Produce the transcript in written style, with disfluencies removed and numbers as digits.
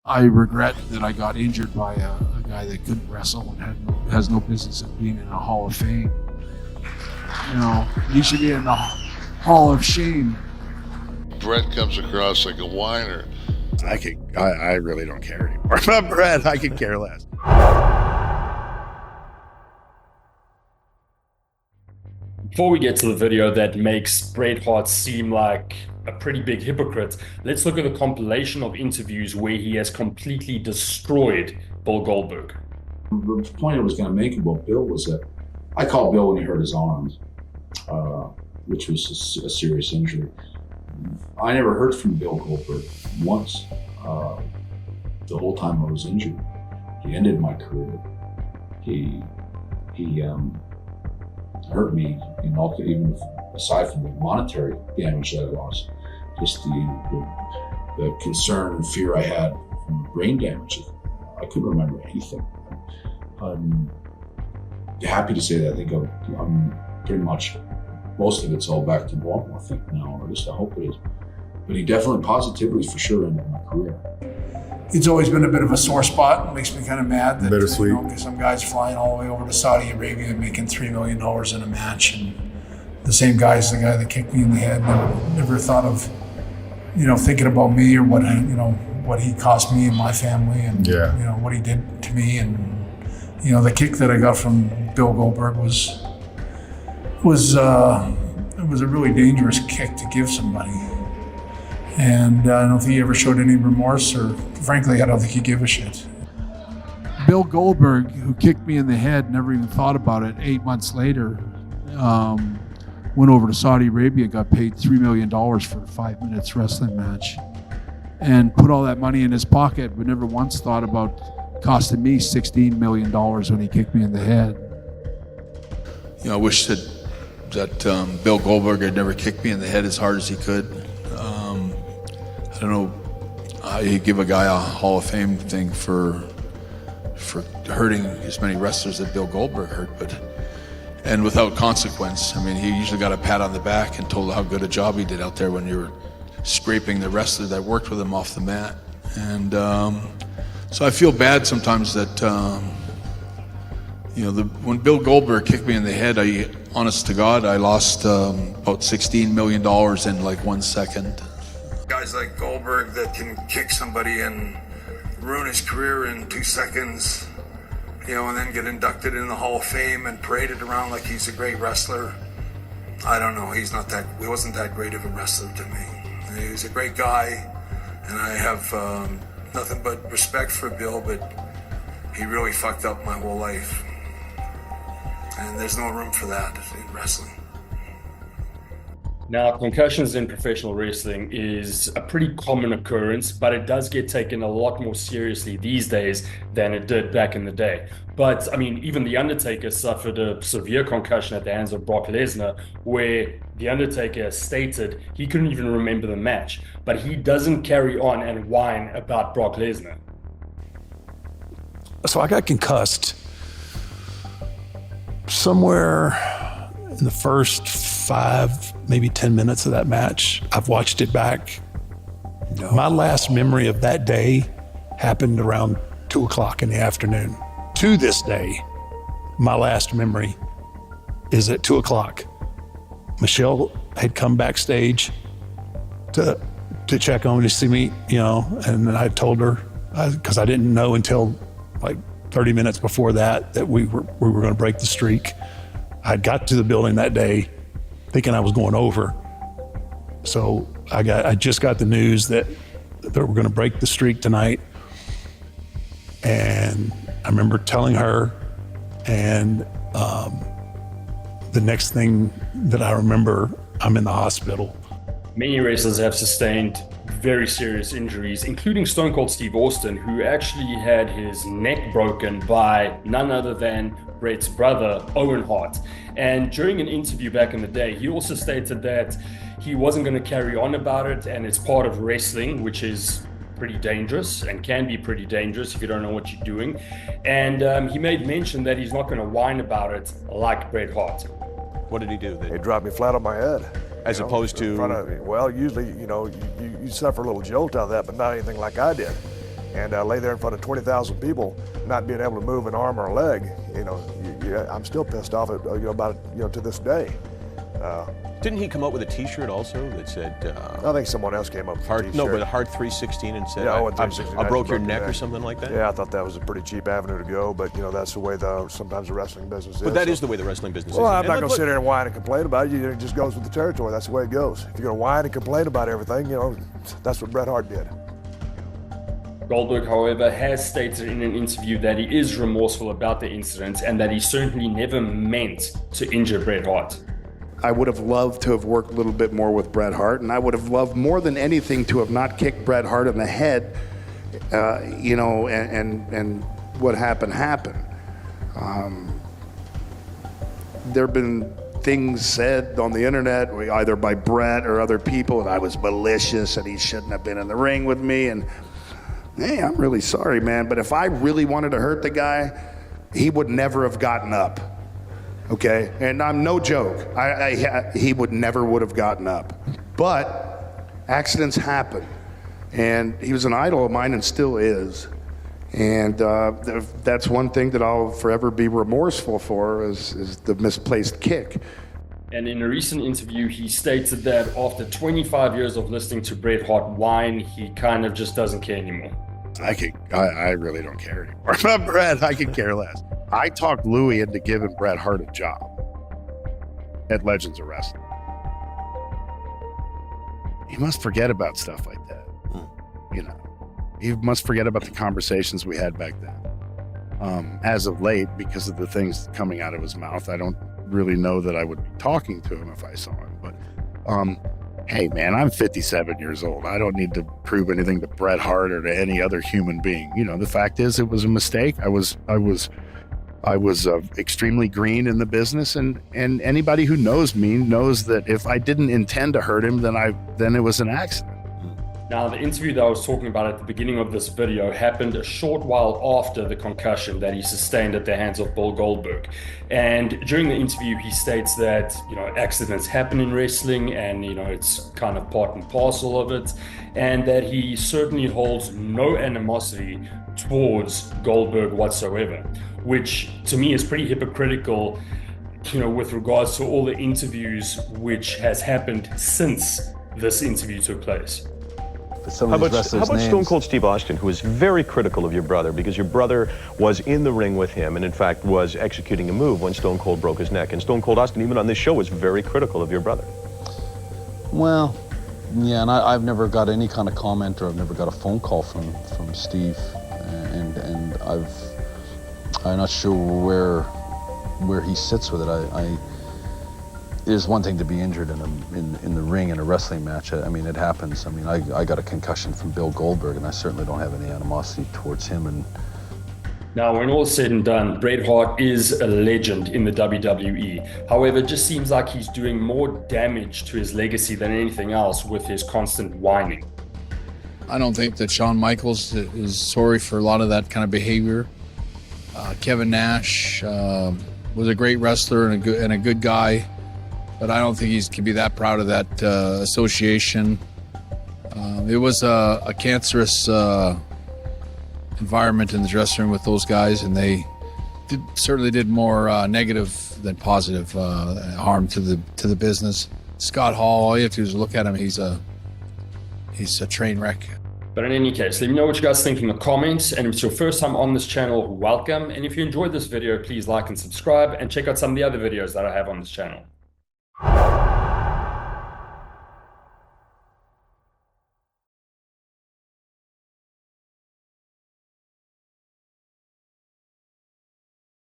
I regret that I got injured by a guy that couldn't wrestle and has no business of being in a Hall of Fame. You know, he should be in the Hall of Shame. Bret comes across like a whiner. I really don't care anymore about Bret. I could care less. Before we get to the video that makes Bret Hart seem like a pretty big hypocrite, let's look at a compilation of interviews where he has completely destroyed Bill Goldberg. The point I was going to make about Bill was that I called Bill when he hurt his arm, which was a serious injury. I never heard from Bill Goldberg once the whole time I was injured. He ended my career. He hurt me, even aside from the monetary damage that I lost, just the concern and fear I had from brain damage. I couldn't remember anything. I'm happy to say that I think I'm pretty much, most of it's all back to normal, I think now, or at least I hope it is. But he definitely positively for sure ended my career. It's always been a bit of a sore spot. It makes me kind of mad that Bittersweet. Some guys flying all the way over to Saudi Arabia and making $3 million in a match, and the same guy is the guy that kicked me in the head. Never thought of, thinking about me or what he cost me and my family, and what he did to me, and the kick that I got from Bill Goldberg was a really dangerous kick to give somebody. And I don't think he ever showed any remorse, or frankly, I don't think he gave a shit. Bill Goldberg, who kicked me in the head, never even thought about it. 8 months later, went over to Saudi Arabia, got paid $3 million for a 5 minutes wrestling match, and put all that money in his pocket, but never once thought about costing me $16 million when he kicked me in the head. I wish that Bill Goldberg had never kicked me in the head as hard as he could. I don't know how you give a guy a Hall of Fame thing for hurting as many wrestlers that Bill Goldberg hurt, and without consequence. I mean, he usually got a pat on the back and told how good a job he did out there when you were scraping the wrestler that worked with him off the mat. And so I feel bad sometimes that when Bill Goldberg kicked me in the head, honest to God, I lost about $16 million in like 1 second. Guys like Goldberg that can kick somebody and ruin his career in 2 seconds, and then get inducted in the Hall of Fame and paraded around like he's a great wrestler. I don't know, he wasn't that great of a wrestler to me. He was a great guy, and I have nothing but respect for Bill, but he really fucked up my whole life. And there's no room for that in wrestling. Now, concussions in professional wrestling is a pretty common occurrence, but it does get taken a lot more seriously these days than it did back in the day. But I mean, even the Undertaker suffered a severe concussion at the hands of Brock Lesnar, where the Undertaker stated he couldn't even remember the match, but he doesn't carry on and whine about Brock Lesnar. So I got concussed somewhere in the first 5, maybe 10 minutes of that match. I've watched it back. My last memory of that day happened around 2 o'clock in the afternoon. To this day, my last memory is at 2 o'clock. Michelle had come backstage to check on me, to see me, and I told her, because I didn't know until like 30 minutes before that we were going to break the streak. I got to the building that day thinking I was going over. So I just got the news that we're going to break the streak tonight. And I remember telling her, and the next thing that I remember, I'm in the hospital. Many wrestlers have sustained very serious injuries, including Stone Cold Steve Austin, who actually had his neck broken by none other than Bret's brother, Owen Hart. And during an interview back in the day, he also stated that he wasn't going to carry on about it, and it's part of wrestling, which is pretty dangerous and can be pretty dangerous if you don't know what you're doing. And he made mention that he's not going to whine about it like Bret Hart. What did he do? It dropped me flat on my head. As opposed to? Well, usually, you suffer a little jolt out of that, but not anything like I did. and lay there in front of 20,000 people, not being able to move an arm or a leg, I'm still pissed off about it, to this day. Didn't he come up with a T-shirt also that said? I think someone else came up with a T-shirt. No, but Heart 316 and said, yeah, I broke your neck or something like that? Yeah, I thought that was a pretty cheap avenue to go, but that's the way sometimes the wrestling business is. But that is the way the wrestling business is. Well, I'm not going to sit here and whine and complain about it. It just goes with the territory. That's the way it goes. If you're going to whine and complain about everything, that's what Bret Hart did. Goldberg, however, has stated in an interview that he is remorseful about the incident and that he certainly never meant to injure Bret Hart. I would have loved to have worked a little bit more with Bret Hart, and I would have loved more than anything to have not kicked Bret Hart in the head, and what happened. There have been things said on the internet, either by Bret or other people, that I was malicious and he shouldn't have been in the ring with me, and hey, I'm really sorry, man, but if I really wanted to hurt the guy, he would never have gotten up. Okay, and I'm no joke. He would have gotten up. But accidents happen, and he was an idol of mine and still is. And that's one thing that I'll forever be remorseful for is the misplaced kick. And in a recent interview, he stated that after 25 years of listening to Bret Hart whine, he kind of just doesn't care anymore. I really don't care anymore. About Bret, I could care less. I talked Louis into giving Bret Hart a job at Legends of Wrestling. You must forget about stuff like that. You must forget about the conversations we had back then. As of late, because of the things coming out of his mouth, I don't really know that I would be talking to him if I saw him. But hey, man, I'm 57 years old. I don't need to prove anything to Bret Hart or to any other human being. The fact is, it was a mistake. I was extremely green in the business, and anybody who knows me knows that if I didn't intend to hurt him, then it was an accident. Now, the interview that I was talking about at the beginning of this video happened a short while after the concussion that he sustained at the hands of Bill Goldberg. And during the interview, he states that, accidents happen in wrestling and, it's kind of part and parcel of it, and that he certainly holds no animosity towards Goldberg whatsoever, which to me is pretty hypocritical, with regards to all the interviews which has happened since this interview took place. How about Stone Cold Steve Austin, who was very critical of your brother because your brother was in the ring with him and in fact was executing a move when Stone Cold broke his neck. And Stone Cold Austin, even on this show, was very critical of your brother. Well, yeah, and I've never got any kind of comment, or I've never got a phone call from Steve, and I'm not sure where he sits with it. It is one thing to be injured in the ring in a wrestling match. I mean, it happens. I mean, I got a concussion from Bill Goldberg, and I certainly don't have any animosity towards him. And now, when all is said and done, Bret Hart is a legend in the WWE. However, it just seems like he's doing more damage to his legacy than anything else with his constant whining. I don't think that Shawn Michaels is sorry for a lot of that kind of behavior. Kevin Nash was a great wrestler and a good guy. But I don't think he can be that proud of that association. It was a cancerous environment in the dressing room with those guys, and they certainly did more negative than positive harm to the business. Scott Hall, all you have to do is look at him. He's a train wreck. But in any case, let me know what you guys think in the comments. And if it's your first time on this channel, welcome. And if you enjoyed this video, please like and subscribe, and check out some of the other videos that I have on this channel.